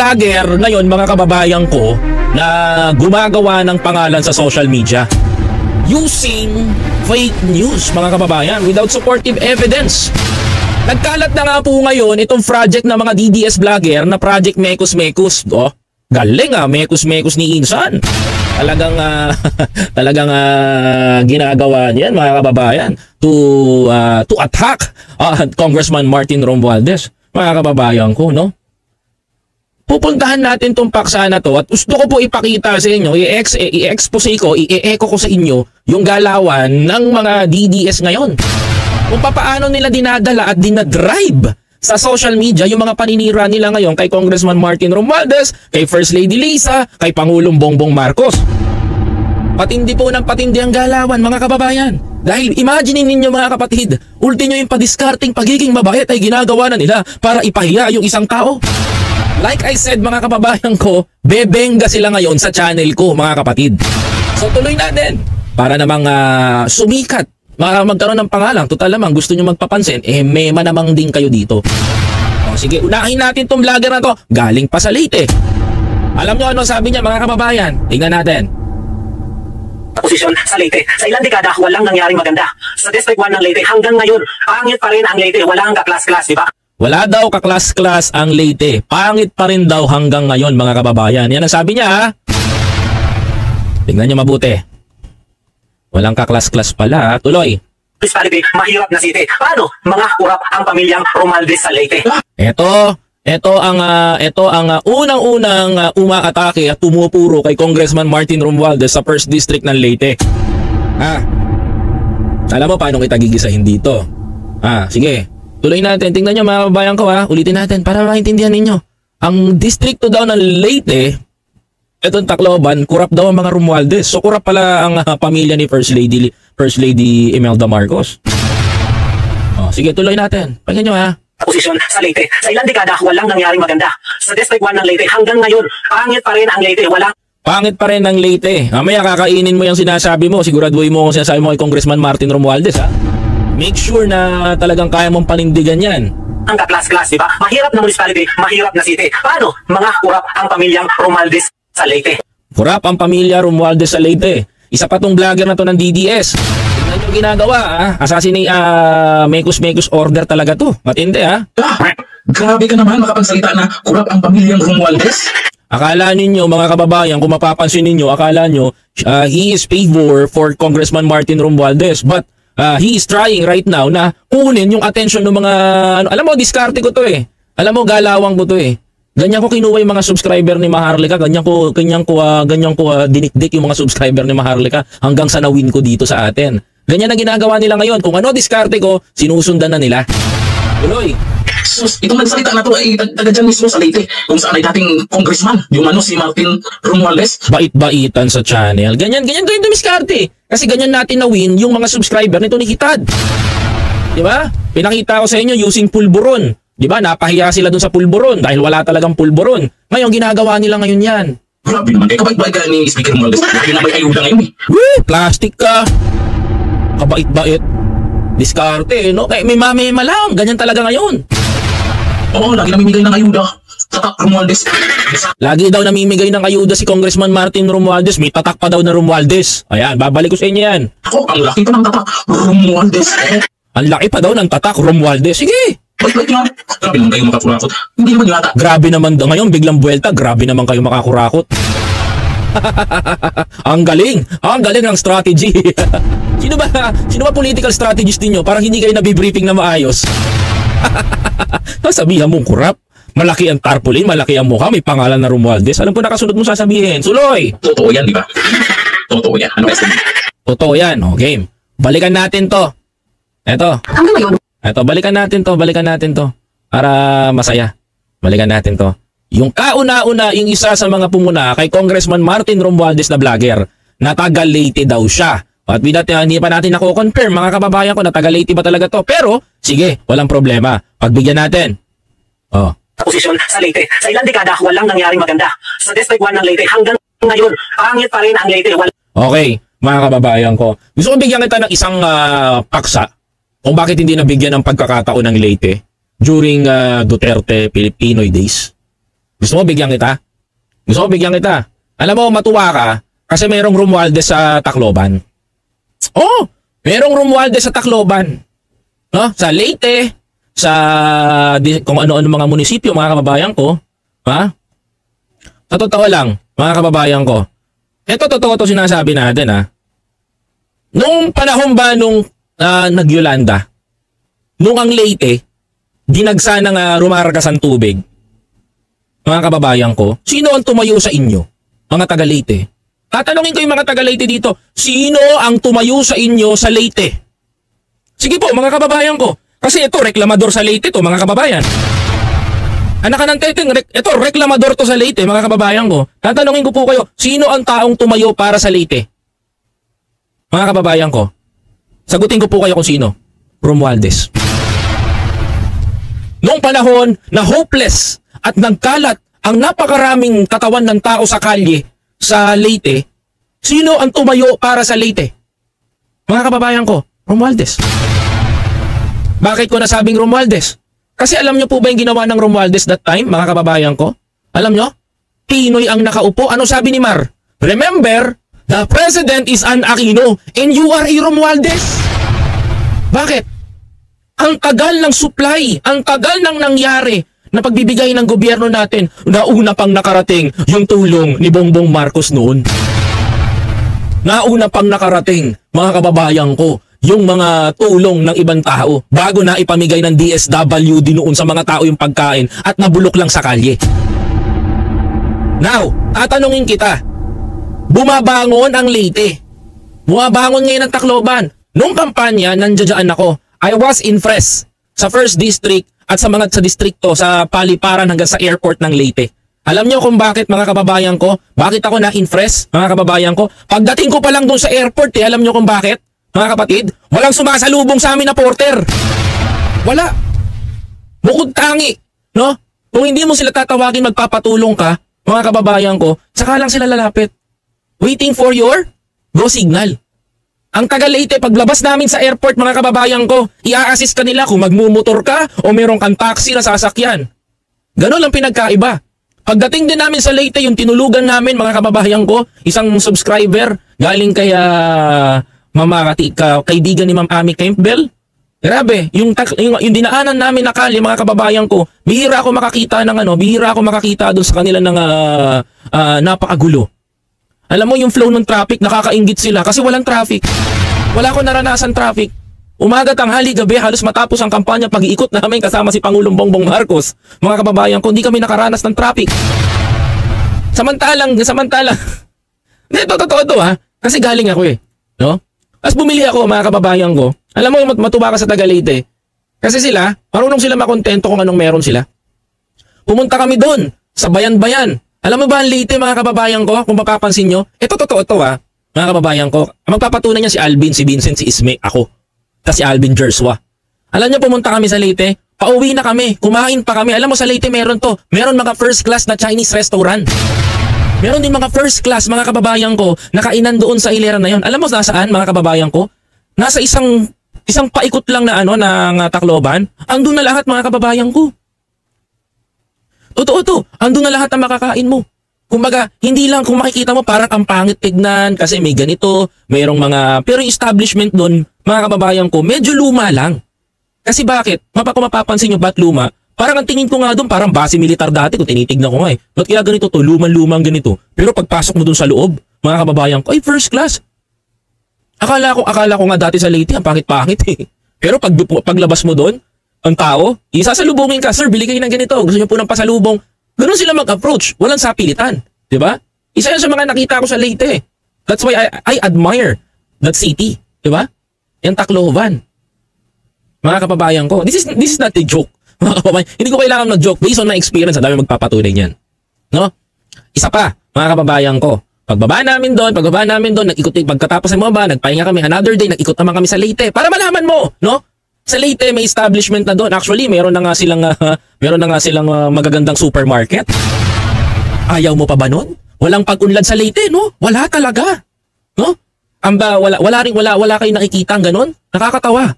vlogger ngayon, mga kababayan ko, na gumagawa ng pangalan sa social media using fake news, mga kababayan, without supportive evidence. Nagkalat na nga po ngayon itong project ng mga DDS vlogger na Project Mekos Mekos. Oh, galing Mekos Mekos ni Insan. Talagang ginagawa niyan, mga kababayan, to attack Congressman Martin Romualdez. Mga kababayan ko, no? Pupuntahan natin tong paksa na to at gusto ko po ipakita sa inyo, i-expose ko, i-echo ko sa inyo yung galawan ng mga DDS ngayon. Kung paano nila dinadala at dinadrive sa social media yung mga paninira nila ngayon kay Congressman Martin Romualdez, kay First Lady Liza, kay Pangulong Bongbong Marcos. Patindi po ng patindi ang galawan, mga kababayan. Dahil imagine ninyo, mga kapatid, ulti nyo yung padiskarting pagiging mabait ay ginagawa na nila para ipahiya yung isang tao. Like I said, mga kababayan ko, bebenga sila ngayon sa channel ko, mga kapatid. So tuloy natin para namang sumikat, magkaroon ng pangalan. Total naman, gusto nyo magpapansin, mema namang din kayo dito. O, sige, unahin natin tong vlogger na to. Galing pa sa Leyte. Alam nyo ano sabi niya, mga kababayan? Tingnan natin. Posisyon sa Leyte. Sa ilang dekada, walang nangyaring maganda. Sa District 1 ng Leyte, hanggang ngayon, pangit pa rin ang Leyte. Walang kaklas-klas, di ba? Wala daw kaklas-klas ang Leyte. Pangit pa rin daw hanggang ngayon, mga kababayan. Yan ang sabi niya, ha? Tingnan niyo mabuti. Walang kaklas-klas pala. Tuloy. Municipality, mahirap na city. Paano? Mga kurap ang pamilyang Romualdez sa Leyte. Ito ang unang-unang umaatake at tumupuro kay Congressman Martin Romualdez sa 1st District ng Leyte. Alam mo paano kita gigisahin dito? Sige. Tuloy natin. Tingnan nyo, mga kababayan ko, ulitin natin para maintindihan ninyo. Ang distrito daw ng Leyte, itong Tacloban, kurap daw ang mga Romualdez. So kurap pala ang pamilya ni First Lady Imelda Marcos. Sige, tuloy natin. Pakinggan nyo, Posisyon sa Leyte. Sa ilang dekada, walang nangyaring maganda. Sa District 1 ng Leyte, hanggang ngayon, pangit pa rin ang Leyte. Pangit pa rin ang Leyte. Mamaya kakainin mo yung sinasabi mo. Siguraduhin mo kung sinasabi mo kay Congressman Martin Romualdez, Make sure na talagang kaya mong panindigan yan. Ang kaklas-klas, di ba? Mahirap na municipality, mahirap na city. Paano? Mga kurap ang pamilyang Romualdez sa Leyte. Kurap ang pamilya Romualdez sa Leyte. Isa pa tong vlogger na to ng DDS. Tingnan yung ginagawa, assassinate, Mekos order talaga to. Matindi, Grabe ka naman makapagsalita na kurap ang pamilyang Romualdez. Akala ninyo, mga kababayan, kung mapapansin ninyo, akala nyo, he is favor for Congressman Martin Romualdez. But he is trying right now na kunin yung attention ng mga alam mo, diskarte ko to Alam mo, galawang ko to Ganyan ko kinuha yung mga subscriber ni Maharlika, ganyan ko dinikdik yung mga subscriber ni Maharlika hanggang sa nawin ko dito sa atin. Ganyan ang ginagawa nila ngayon. Kung ano diskarte ko, sinusundan na nila. Tuloy. Sus, itong nagsalita na to ay taga dyan mismo sa Leyte, kung saan ay dating congressman, yung si Martin Romualdez. Bait-baitan sa channel. Ganyan dumiskarte. Kasi ganyan natin na-win yung mga subscriber nito ni Hitad. Diba? Pinakita ko sa inyo using pulburon. Diba? Napahiya sila dun sa pulburon dahil wala talagang pulburon. Ngayon, ginagawa nila ngayon yan. Grabe naman, kaya kabait-bait ka ni Speaker Romualdez. Kaya na may ayuda ngayon Plastic ka. Kabait-bait. Diskarte, no? Kaya may mamema lang. Ganyan talaga ngayon. Oo, lagi namimigay ng ayuda. Tatak Romualdez. Lagi daw namimigay ng ayuda si Congressman Martin Romualdez. May tatak pa daw na Romualdez. Ayan, babalik ko sa inyo yan. Ako, ang laki pa ng tatak Romualdez. Ang laki pa daw ng tatak Romualdez. Sige. Bait-bait nga. Grabe naman kayo makakurakot. Hindi naman yata. Grabe naman ngayon, biglang buwelta. Grabe naman kayo makakurakot. Ang galing ng strategy. Sino ba political strategist niyo? Parang hindi kayo nabibriefing na maayos. Sabihan mong kurap. Malaki ang tarpaulin, malaki ang mukha, may pangalan na Romualdez. Alam ko nakasunod mo sasabihin. Suloy! Totoo yan, di ba? Totoo yan. Ano kasi? Totoo yan. Game. Balikan natin to. Eto. Hanggang ngayon. Eto, balikan natin to. Para masaya. Balikan natin to. Yung kauna-una, yung isa sa mga pumuna kay Congressman Martin Romualdez na vlogger, na taga Leyte daw siya. At hindi pa natin nako-confirm, mga kababayan ko, na taga Leyte ba talaga to. Pero, sige, walang problema. Pagbigyan natin. Posisyon sa Leyte. Sa ilang dekada, walang nangyaring maganda. Sa District 1 ng Leyte, hanggang ngayon, pangit pa rin ang Leyte. Okay, mga kababayan ko. Gusto ko bigyan kita ng isang paksa kung bakit hindi nabigyan ng pagkakataon ng Leyte during Duterte Pinoy days. Gusto mo bigyan kita? Gusto mo bigyan kita? Alam mo, matuwa ka kasi mayroong Romualdez sa Tacloban. Oh, mayroong Romualdez sa Tacloban. No? Sa Leyte, kung ano-ano mga munisipyo, mga kababayan ko. Ha? Sa totoo lang, mga kababayan ko. Ito totoo to sinasabi natin ha. Nung panahon ba nung nag-Yolanda, nung ang Leyte, dinagsa ng rumargas ang tubig, mga kababayan ko, sino ang tumayo sa inyo, mga taga Leyte? Tatanungin ko yung mga taga Leyte dito, sino ang tumayo sa inyo sa Leyte? Sige po, mga kababayan ko. Kasi ito, reklamador sa Leyte to, mga kababayan. Anak ka ng teteng, ito, reklamador to sa Leyte, mga kababayan ko. Tatanungin ko po kayo, sino ang taong tumayo para sa Leyte? Mga kababayan ko. Sagutin ko po kayo kung sino. Romualdez. Noong panahon na hopeless at nagkalat ang napakaraming katawan ng tao sa kalye sa Leyte, sino ang tumayo para sa Leyte? Mga kababayan ko, Romualdez. Bakit ko nasabing Romualdez? Kasi alam nyo po ba yung ginawa ng Romualdez that time, mga kababayan ko? Alam nyo? Pinoy ang nakaupo. Ano sabi ni Mar? Remember, the president is an Aquino and you are a Romualdez. Bakit? Ang tagal ng supply, ang tagal ng nangyari na pagbibigay ng gobyerno natin na una pang nakarating yung tulong ni Bongbong Marcos noon. Nauna pang nakarating, mga kababayan ko, yung mga tulong ng ibang tao bago na ipamigay ng DSWD noon sa mga tao yung pagkain at nabulok lang sa kalye. Now, tatanungin kita, bumabangon ang Leyte. Bumabangon ngayon ang Tacloban. Nung kampanya, nandiyan ako. I was in Fres sa 1st District at sa distrikto sa Paliparan hanggang sa airport ng Leyte. Alam niyo kung bakit, mga kababayan ko? Bakit ako na-infres, mga kababayan ko? Pagdating ko pa lang doon sa airport, alam niyo kung bakit? Mga kapatid, walang sumasalubong sa amin na porter. Wala. Bukod tangi, no? Kung hindi mo sila tatawagin, magpapatulong ka, mga kababayan ko, saka lang sila lalapit. Waiting for your go signal. Ang taga Leyte, paglabas namin sa airport, mga kababayan ko, i-assist ka nila kung magmumotor ka o meron kang taxi na sasakyan. Ganon lang pinagkaiba. Pagdating din namin sa Leyte, yung tinulugan namin, mga kababayan ko, isang subscriber, galing kay kaibigan ni Ma'am Ami Campbell. Grabe, yung dinaanan namin na kali, mga kababayan ko, bihira ako makakita doon sa kanila ng napakagulo. Alam mo yung flow ng traffic, nakakainggit sila kasi walang traffic. Wala akong naranasan traffic. Umaga, tanghali, gabi, halos matapos ang kampanya pag-iikot namin kasama si Pangulong Bongbong Marcos. Mga kababayan ko, hindi kami nakaranas ng traffic. Samantalang, hindi, totoo to ha. Kasi galing ako no? Tapos bumili ako, mga kababayan ko. Alam mo, matuwa ka sa taga Leyte. Kasi sila, marunong sila makontento kung anong meron sila. Pumunta kami doon, sa bayan-bayan. Alam mo ba ang Leyte, mga kababayan ko, kung mapapansin nyo? Ito totoo to mga kababayan ko. Magpapatunay niya si Alvin, si Vincent, si Isme, ako. Tapos si Alvin Jerswa. Alam nyo, pumunta kami sa Leyte, pauwi na kami, kumain pa kami. Alam mo sa Leyte meron to. Meron mga first class na Chinese restaurant. Meron din mga first class, mga kababayan ko, na kainan doon sa hilera na yon. Alam mo nasaan, mga kababayan ko? Nasa isang paikot lang na ng Tacloban. Andun na lahat, mga kababayan ko. Totoo to. Andun na lahat ang makakain mo. Kumbaga, hindi lang kung makikita mo parang ang pangit tignan kasi may ganito, mayroong pero yung establishment doon, mga kababayan ko, medyo luma lang. Kasi bakit? Kung mapapansin nyo ba't luma? Parang ang tingin ko nga doon, parang base militar dati kung tinitignan ko nga Ba't kaya ganito to? Lumang-lumang ganito. Pero pagpasok mo doon sa loob, mga kababayan ko, ay first class. Akala ko nga dati sa Leyte, ang pangit-pangit Pero paglabas mo doon, ang tao, isasalubungin ka, sir, bili kayo ng ganito, gusto niyo po ng pasalubong. Ganun sila mag-approach, walang sapilitan, di ba? Isa yan sa mga nakita ko sa Leyte. That's why I admire that city, di ba? Yung Tacloban. Mga kababayan ko, this is not a joke. Mga kababayan, hindi ko kailangan mag-joke based on my experience, ang dami magpapatunay niyan. No? Isa pa, mga kababayan ko, pagbaba namin doon, pagkatapos ng mga nagpahinga kami, another day, nag-ikot naman kami sa Leyte para malaman mo, no? Sa Leyte may establishment na doon. Actually, meron na nga silang magagandang supermarket. Ayaw mo pa ba nun? Walang pag-unlad sa Leyte, no? Wala talaga. No? Wala kayong nakikita ang ganun? Nakakatawa.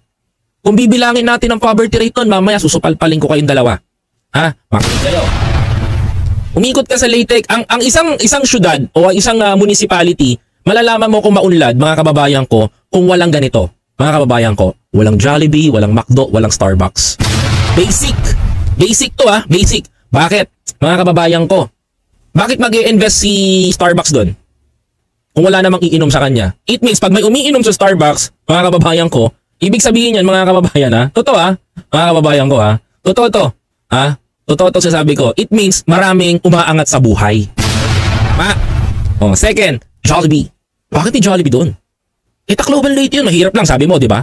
Kung bibilangin natin ang poverty rate nun, mamaya susupalpalin ko kayong dalawa. Ha? Makinig kayo. Umikot ka sa Leyte, ang isang syudad o isang municipality, malalaman mo kung maunlad, mga kababayan ko, kung walang ganito. Mga kababayan ko, walang Jollibee, walang McDo, walang Starbucks. Basic. Basic to basic. Bakit? Mga kababayan ko, bakit mag-i-invest si Starbucks doon? Kung wala namang iinom sa kanya. It means, pag may umiinom sa Starbucks, mga kababayan ko, ibig sabihin yan, mga kababayan totoo mga kababayan ko totoo to, totoo to sasabi ko. It means, maraming umaangat sa buhay. Second, Jollibee. Bakit ni Jollibee doon? Tacloban Leyte yun, mahirap lang, sabi mo, di ba?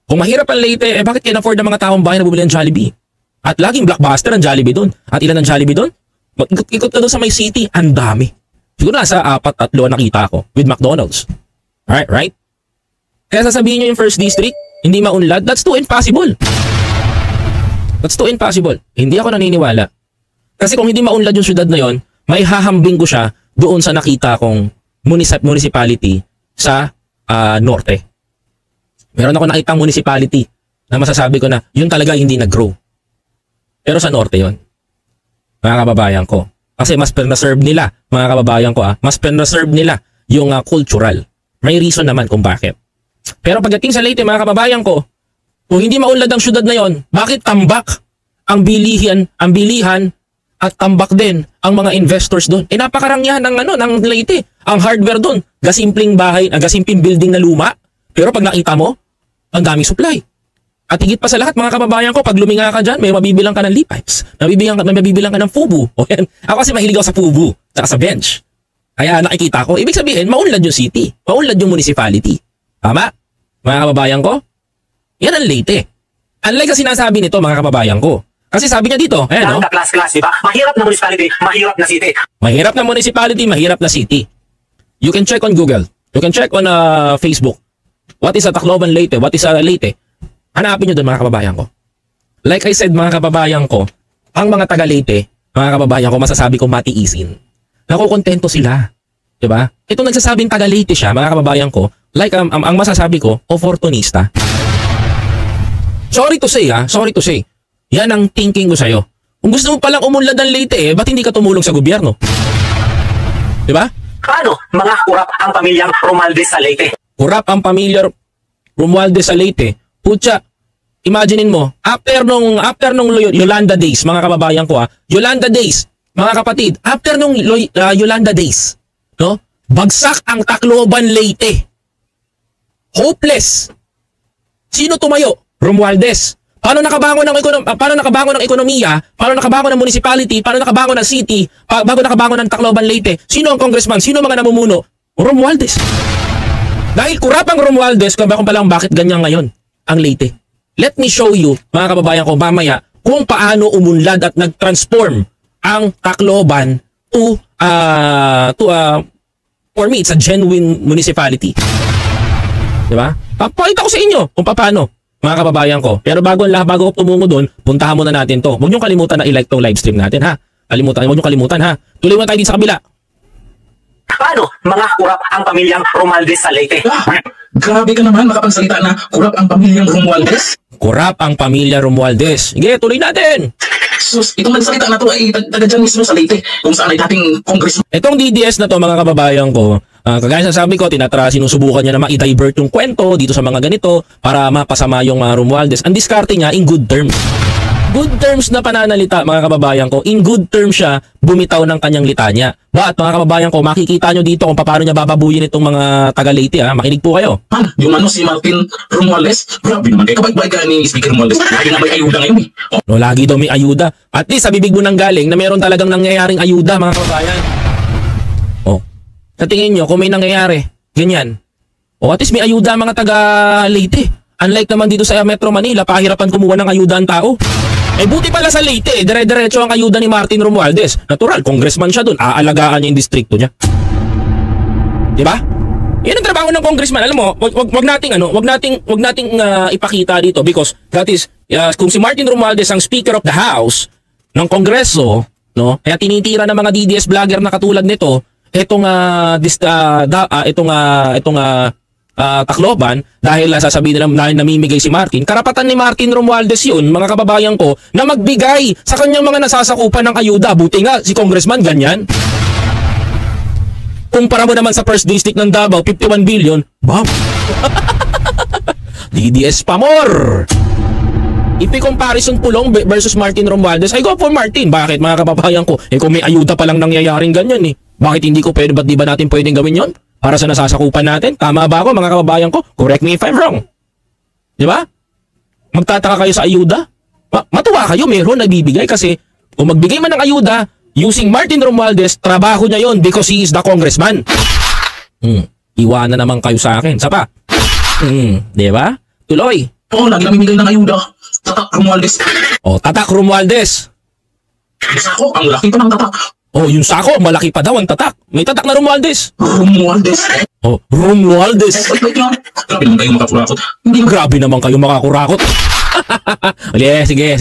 Kung mahirap ang Leyte, bakit can-afford ng mga taong bahay na bumili ng Jollibee? At laging blockbuster ang Jollibee doon. At ilan ang Jollibee doon? Ikot ka doon sa may city, ang dami. Siguro nasa 4-3 nakita ko with McDonald's. Alright, right? Kaya sasabihin nyo yung first district, hindi maunlad, that's too impossible. That's too impossible. Hindi ako naniniwala. Kasi kung hindi maunlad yung syudad na yon, may hahambing ko siya doon sa nakita kong municipality sa norte. Meron ako nakitang municipality na masasabi ko na yun talaga hindi nag-grow. Pero sa norte yon, mga kababayan ko. Kasi mas preserve nila, mga kababayan ko mas preserve nila yung cultural. May reason naman kung bakit. Pero pagdating sa Leyte, mga kababayan ko, kung hindi maunlad ang syudad na yon, bakit tambak ang bilihan at tambak din ang mga investors doon? Napakarangyahan ng Leyte. Ang hardware doon, gasimpleng bahay, gasimpleng building na luma. Pero pag nakita mo, ang daming supply. At higit pa sa lahat, mga kababayan ko, pag luminga ka dyan, may mabibilang ka ng leaf pipes. May mabibilang ka ng fubu. Ako kasi mahilig ako sa fubu, saka sa bench. Kaya nakikita ko, ibig sabihin, maunlad yung city. Maunlad yung municipality. Tama? Mga kababayan ko? Yan ang Leyte. Unlike sa sinasabi nito, mga kababayan ko. Kasi sabi niya dito, Class, diba? Mahirap na municipality, mahirap na city. Mahirap na municipality, mahirap na city. You can check on Google. You can check on Facebook. What is a Tacloban Leyte? What is a Leyte? Hanapin nyo doon, mga kababayan ko. Like I said, mga kababayan ko, ang mga taga Leyte, mga kababayan ko, masasabi ko matiisin. Nakukontento sila. Diba? Itong nagsasabing taga Leyte siya, mga kababayan ko, like ang masasabi ko, opportunista. Sorry to say. Yan ang thinking ko sa'yo. Kung gusto mo palang umunlad ng Leyte ba't hindi ka tumulong sa gobyerno? Diba? Paano mga kurap ang pamilyang Romualdez sa Leyte? Kurap ang pamilyang Romualdez sa Leyte. Putya, imaginein mo, after nung Yolanda days, mga kababayan ko Yolanda days, mga kapatid, after nung Yolanda days, no? Bagsak ang Tacloban Leyte. Hopeless. Sino tumayo? Romualdez. Paano nakabangon ng ekonomiya? Paano nakabangon ng municipality? Paano nakabangon ng city? Bago nakabangon ng Tacloban Leyte? Sino ang congressman? Sino mga namumuno? Romualdez. Dahil kurap ang Romualdez, kung palang bakit ganyan ngayon ang Leyte. Let me show you, mga kababayan ko, mamaya, kung paano umunlad at nag-transform ang Tacloban to for me, it's a genuine municipality. Diba? Papakita ko sa inyo kung paano, mga kababayan ko. Pero bago ko tumungo doon, puntahan muna natin to. Huwag niyong kalimutan na i-like tong live stream natin, ha? Huwag niyong kalimutan, ha? Tuloy muna tayo dito sa kabila. Paano mga kurap ang pamilyang Romualdez sa Leyte? Grabe ka naman, makapagsalita na kurap ang pamilyang Romualdez. Kurap ang pamilya Romualdez. Sige, tuloy natin. Sus, itong nagsalita na to ay taga dyan mismo sa Leyte, kung saan ay dating congressman. Itong DDS na to, mga kababayan ko, kagaya sa sabi ko, sinusubukan niya na ma-divert yung kwento dito sa mga ganito para mapasama yung Romualdez. Ang diskarte niya in good terms. Good terms na pananalita, mga kababayan ko. In good terms siya bumitaw ng kanyang litanya. But mga kababayan ko, makikita nyo dito kung paano niya bababuyin itong mga taga Leyte. Makinig po kayo. Yung si Martin Romualdez, grabe naman kayo. Kabait-bait ka ni Speaker Romualdez. Lagi na may ayuda ngayon No, lagi daw may ayuda. At least sa bibig mo nang galing na meron talagang nangyayaring ayuda, mga kababayan. Sa tingin nyo, kung may nangyayari, ganyan. At least may ayuda mga taga Leyte. Unlike naman dito sa Metro Manila, pahirapan kumuha ng ayuda ang tao. Buti pala sa Leyte, dire-diretso ang ayuda ni Martin Romualdez. Natural, congressman siya doon, aalagaan niya yung distrito niya. Diba? Yan ang trabaho ng congressman. Alam mo, wag nating ipakita dito because that is kung si Martin Romualdez ang Speaker of the House ng Kongreso, no? Kaya tinitira ng mga DDS vlogger na katulad nito, Tacloban dahil sasabihin nila na namimigay si Martin. Karapatan ni Martin Romualdez yun, mga kababayan ko, na magbigay sa kanyang mga nasasakupan ng ayuda. Buti nga si Congressman ganyan. Kumpara mo naman sa first district ng Davao, 51 billion. Bam! DDS pa more! If i-comparison Pulong versus Martin Romualdez, I go for Martin. Bakit mga kababayan ko? Kung may ayuda pa lang nangyayaring ganyan Bakit hindi ko pwede, ba't di ba natin pwedeng gawin yon? Para sa nasasakupan natin? Tama ba ako mga kababayan ko? Correct me if I'm wrong. Di ba? Magtataka kayo sa ayuda? Matuwa kayo, meron nagbibigay kasi kung magbigay man ng ayuda, using Martin Romualdez, trabaho niya yon because he is the congressman. Iwanan naman kayo sa akin. Sapa? Di ba? Tuloy. Oo, lagi namimigay ng ayuda. Tatak Romualdez. Tatak Romualdez. Sako, ang laki pa ng tatak. Yung sako, malaki pa daw ang tatak. May tatak na Romualdez. Romualdez. Romualdez. Wait lang. Grabe naman kayo makakurakot. Hindi Grabe naman kayo makakurakot. Sige.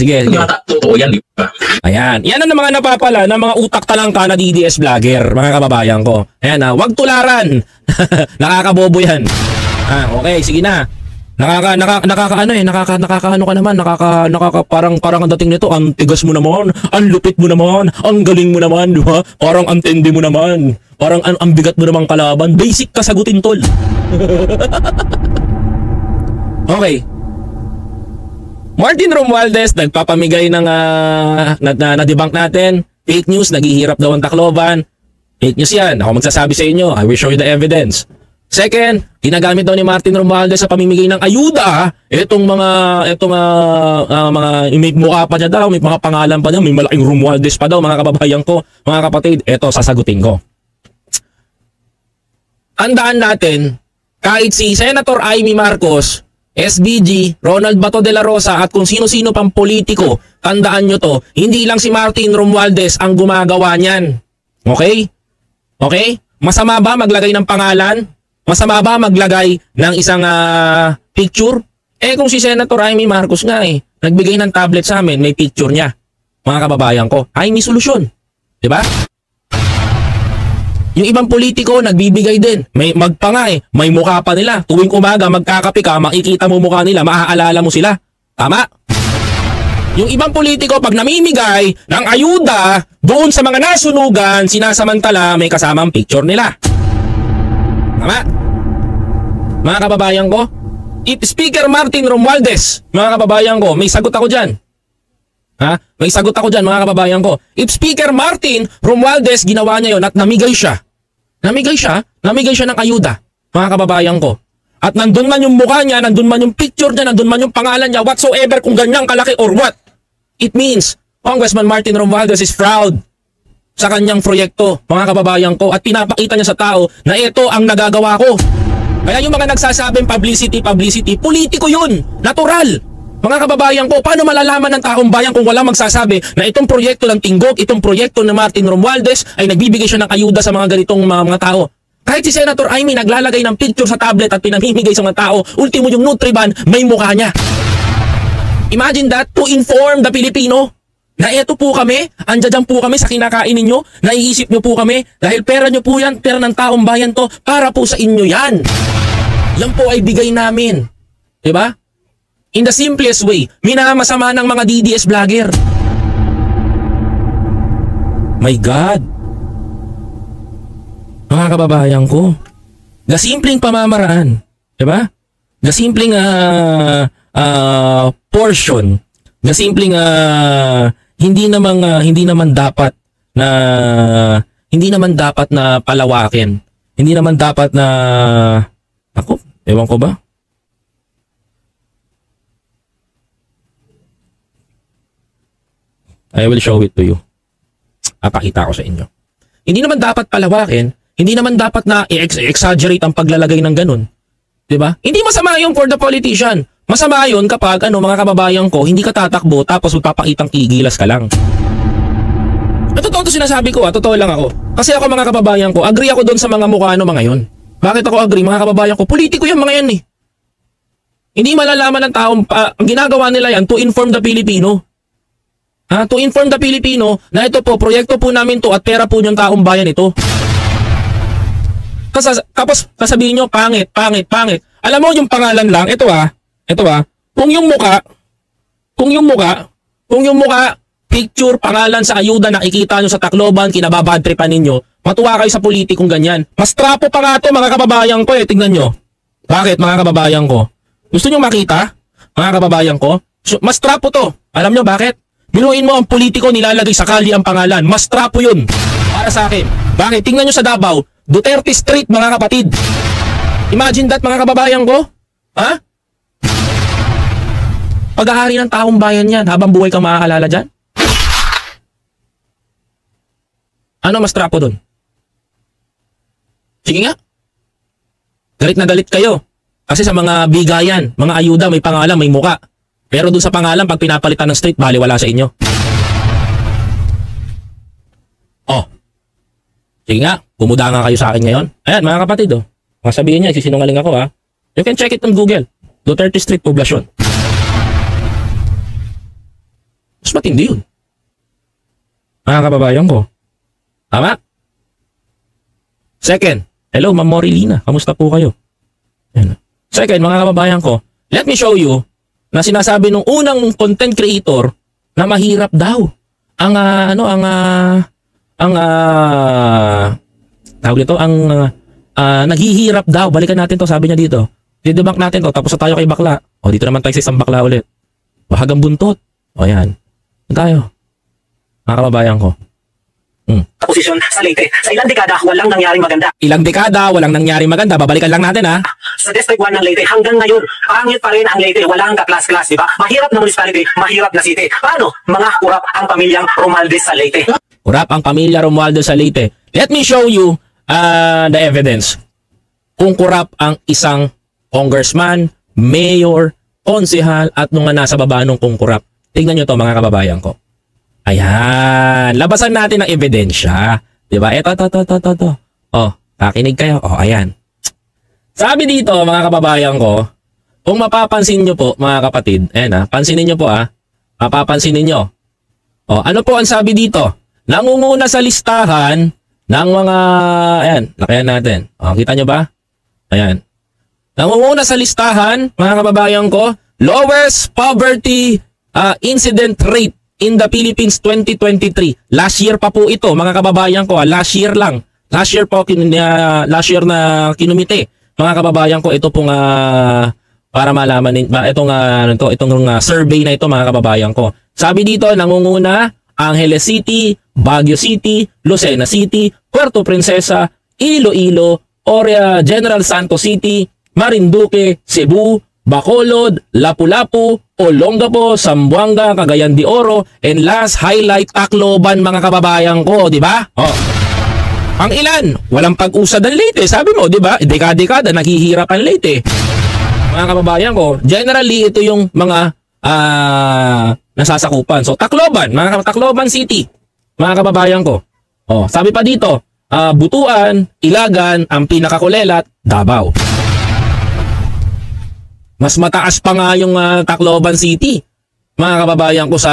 totoo yan, di ba? Ayan. Yan ang mga napapala ng mga utak talangka na DDS vlogger, mga kababayan ko. Ayan wag tularan. Nakakabobo yan. Okay, sige na. Nakakaano ka naman, parang ang dating nito, ang tigas mo naman, ang lupit mo naman, ang galing mo naman, di ba? Parang ang tindi mo naman, parang ang bigat mo naman kalaban, basic ka sagutin tol. Okay. Martin Romualdez, nagpapamigay ng, na-debunk natin, fake news, naghihirap daw ang Tacloban, fake news yan, ako magsasabi sa inyo, I will show you the evidence. Second, ginagamit daw ni Martin Romualdez sa pamimigay ng ayuda. Itong mga may mukha pa niya daw, may mga pangalan pa niya, may malaking Romualdez pa daw, mga kababayan ko, mga kapatid. Ito, sasagutin ko. Tandaan natin, kahit si Senator Amy Marcos, SBG, Ronald Bato de la Rosa at kung sino-sino pang politiko, tandaan nyo to, hindi lang si Martin Romualdez ang gumagawa niyan. Okay? Okay? Masama ba maglagay ng pangalan? Masama ba maglagay ng isang picture? Kung si Senator Amy Marcos nga nagbigay ng tablet sa amin, may picture niya. Mga kababayan ko, may solusyon. Diba? Yung ibang politiko, nagbibigay din. May magpanga may mukha pa nila. Tuwing umaga, magkakape ka, makikita mo mukha nila, maaalala mo sila. Tama? Yung ibang politiko, pag namimigay ng ayuda, doon sa mga nasunugan, sinasamantala, may kasamang picture nila. Tama? Mga kababayan ko, if Speaker Martin Romualdez, mga kababayan ko, may sagot ako dyan. May sagot ako dyan, mga kababayan ko. If Speaker Martin Romualdez ginawa niya yon at namigay siya ng ayuda, mga kababayan ko. At nandun man yung mukha niya, nandun man yung picture niya, nandun man yung pangalan niya, whatsoever, kung ganyang kalaki or what. It means, Congressman Martin Romualdez is proud sa kanyang proyekto, mga kababayan ko, at pinapakita niya sa tao na ito ang nagagawa ko. Kaya yung mga nagsasabing publicity, politiko yun, natural. Mga kababayan ko, paano malalaman ng taong bayan kung walang magsasabi na itong proyekto ng Tinggog, itong proyekto ng Martin Romualdez ay nagbibigay siya ng ayuda sa mga ganitong mga tao. Kahit si Senator Amy naglalagay ng picture sa tablet at pinamimigay sa mga tao, ultimo yung Nutriban, may mukha niya. Imagine that, to inform the Filipino na eto po kami, andyan po kami sa kinakain ninyo, naiisip nyo po kami, dahil pera nyo po yan, pera ng taong bayan to, para po sa inyo yan. Yan po ay bigay namin. Diba? In the simplest way, minamasama ng mga DDS vlogger. My God. Mga kababayan ko, gasimpleng pamamaraan. Diba? Gasimpleng portion. Gasimpleng hindi naman dapat na palawakin. Hindi naman dapat na ewan ko ba? I will show it to you. Papakita ko sa inyo. Hindi naman dapat palawakin, hindi naman dapat na i-exaggerate ang paglalagay ng ganun. 'Di ba? Hindi masama 'yung for the politician. Masama 'yun kapag mga kababayan ko, hindi ka tatakbo tapos magpapakitang kigilas ka lang. Totoo 'to sinasabi ko, totoo lang ako. Kasi ako mga kababayan ko, agree ako doon sa mga mukha mga 'yon. Bakit ako agree mga kababayan ko? Politiko 'yung mga 'yan . Hindi malalaman ng taong ang ginagawa nila 'yan to inform the Filipino. To inform the Filipino na ito po, proyekto po namin to at pera po yung taong bayan ito. Tapos sasabihin nyo, pangit. Alam mo, yung pangalan lang, ito kung yung muka, picture, pangalan sa ayuda, nakikita nyo sa Tacloban, kinababadtripan ninyo, matuwa kayo sa politikong ganyan. Mas trapo pa nga ito, mga kababayan ko eh, tignan nyo. Bakit, mga kababayan ko? Gusto nyo makita, mga kababayan ko? Mas trapo to. Alam nyo bakit? Binuin mo ang politiko, nilalagay sa kali ang pangalan. Mas trapo yun, para sa akin. Bakit? Tingnan nyo sa Davao, Duterte Street, mga kapatid. Imagine that, mga kababayan ko. Ha? Pag-ahari ng taong bayan yan, habang buhay kang makakaalala dyan? Ano mas trapo dun? Sige nga. Galit na galit kayo. Kasi sa mga bigayan, mga ayuda, may pangalan, may muka. Pero dun sa pangalan, pag pinapalitan ng street, baliwala sa inyo. Oh. Sige nga, bumuda nga kayo sa akin ngayon. Ayan, mga kapatid, oh. Masabihin niya, sisinungaling ako, ha. You can check it on Google. Duterte Street Poblacion. Mas matindi yun. Mga kababayan ko. Tama? Second, hello, Ma'am Morilina. Kamusta po kayo? Ayan. Second, mga kababayan ko, let me show you na sinasabi nung unang content creator na mahirap daw ang naghihirap daw. Balikan natin to, sabi niya dito. Didebunk natin to, tapos tayo kay bakla. O, dito naman tayo sa isang bakla ulit. Bahagang buntot. O, yan. Tayo. Mga kababayan ko. Posisyon sa Leyte. Sa ilang dekada, walang nangyaring maganda. Ilang dekada, walang nangyaring maganda. Babalikan lang natin, ha? Sa District 1 ng Leyte, hanggang ngayon, pangit pa rin ang Leyte. Walang kaklas-klas, di ba? Mahirap na municipality, mahirap na city. Paano? Mga kurap ang pamilyang Romualdez sa Leyte. Kurap ang pamilya Romualdez sa Leyte. Let me show you the evidence. Kung kurap ang isang congressman, mayor, konsehal, at nung nasa baba nung kung kurap. Tingnan nyo to, mga kababayan ko. Ayan. Labasan natin ang ebidensya. Diba? Ito. Oh, pakinig kayo. Oh, ayan. Sabi dito, mga kababayan ko, kung mapapansin nyo po, mga kapatid, ayan ha, pansinin nyo po ha, mapapansin ninyo. Oh, ano po ang sabi dito? Nangunguna sa listahan ng mga, ayan, lakayan natin. Oh, kita nyo ba? Ayan. Nangunguna sa listahan, mga kababayan ko, lowest poverty incident rate in the Philippines 2023. Last year pa po ito, mga kababayan ko. Last year lang. Last year po, last year na kinumite. Mga kababayan ko, ito pong para malaman itong survey na ito, mga kababayan ko. Sabi dito, nangunguna Angeles City, Baguio City, Lucena City, Puerto Princesa, Iloilo, General Santos City, Marinduque, Cebu, Bacolod, Lapu-Lapu, Olongapo, Zamboanga, Cagayan de Oro, and last highlight Tacloban, mga kababayan ko, di ba? Oh. Ang ilan, walang pag-usad ang Leyte, sabi mo, di ba? Dekada-dekada naghihirap ang Leyte. Mga kababayan ko, generally ito yung mga nasasakupan. So Tacloban, Tacloban City, mga kababayan ko. Oh, sabi pa dito, Butuan, Ilagan, ang pinakakulelat, Davao. Mas mataas pa nga yung Tacloban City, mga kababayan ko, sa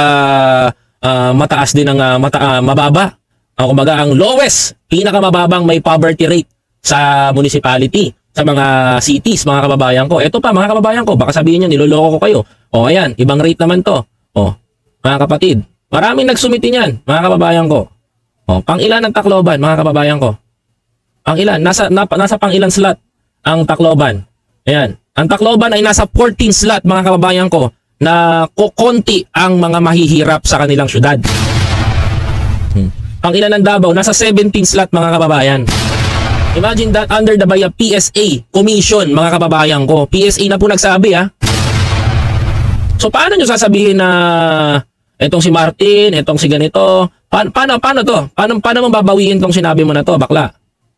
mataas din ang mababa. Kumbaga ang lowest, pinakamababang may poverty rate sa municipality, sa mga cities, mga kababayan ko. Ito pa, mga kababayan ko, baka sabihin nyo, niloloko ko kayo. O ayan, ibang rate naman to. O, mga kapatid, maraming nagsumiti niyan, mga kababayan ko. O, pang ilan ang Tacloban, mga kababayan ko? Pang ilan? Nasa pang ilan slot ang Tacloban? Ayan. Ang Tacloban ay nasa 14 slot, mga kababayan ko, na kukonti ang mga mahihirap sa kanilang syudad. Ang ilan ng Davao, nasa 17 slot, mga kababayan. Imagine that under the PSA Commission, mga kababayan ko. PSA na po nagsabi, ha? So, paano nyo sasabihin na etong si Martin, etong si ganito? Paano to? Paano mo babawiin tong sinabi mo na to, bakla?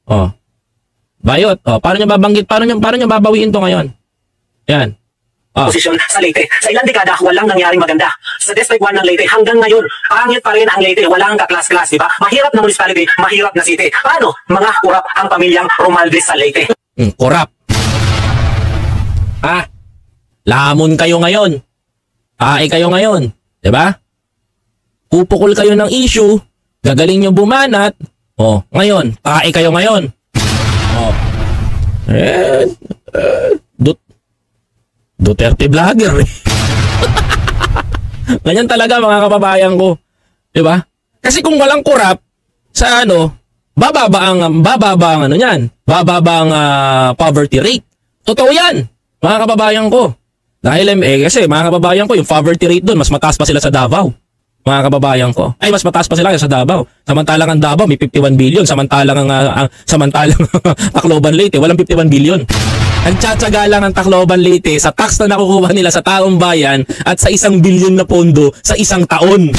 Oh. Bayot. Oh, paano nyo babanggit? Paano nyo babawiin to ngayon? Yan. Posisyon sa Leyte. Sa ilang dekada, walang nangyaring maganda. Sa District 1 ng Leyte, hanggang ngayon, pangit pa rin ang Leyte. Walang kaklas-klas, di ba? Mahirap na municipality, mahirap na city. Paano? Mga kurap ang pamilyang Romualdez sa Leyte. Kurap. Lamon kayo ngayon. Kayo ngayon. Di ba? Pupukol kayo ng issue, gagaling nyo bumanat. Oh, ngayon, kayo ngayon. Oh. Duterte vlogger eh. Ganyan talaga mga kababayan ko. Diba? Kasi kung walang corrupt, sa ano, bababa ang ano niyan. Bababa ang poverty rate. Totoo yan, mga kababayan ko. Dahil kasi mga kababayan ko, yung poverty rate doon, mas mataas pa sila sa Davao. Mga kababayan ko. Ay, mas mataas pa sila sa Davao. Samantalang ang Davao may 51 billion. Samantalang Tacloban Leyte, walang 51 billion. Ang tsatsaga lang ang Tacloban Leyte sa tax na nakukuha nila sa taong bayan at sa 1 billion na pondo sa isang taon.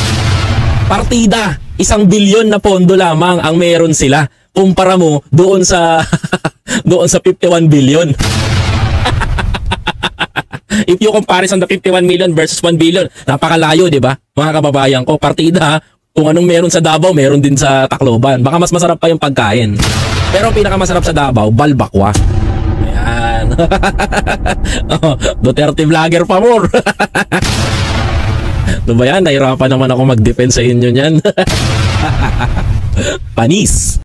Partida, 1 billion na pondo lamang ang meron sila. Kumpara mo doon sa doon sa 51 billion. If you comparison the 51 million versus 1 billion, napakalayo, di ba? Mga kababayan ko, partida, kung anong meron sa Davao, meron din sa Tacloban. Baka mas masarap pa yung pagkain. Pero ang pinakamasarap sa Davao, balbakwa. Ayan. Duterte vlogger pa more. Ano ba yan? Nahirapan naman ako mag-defend sa inyo niyan. Panis.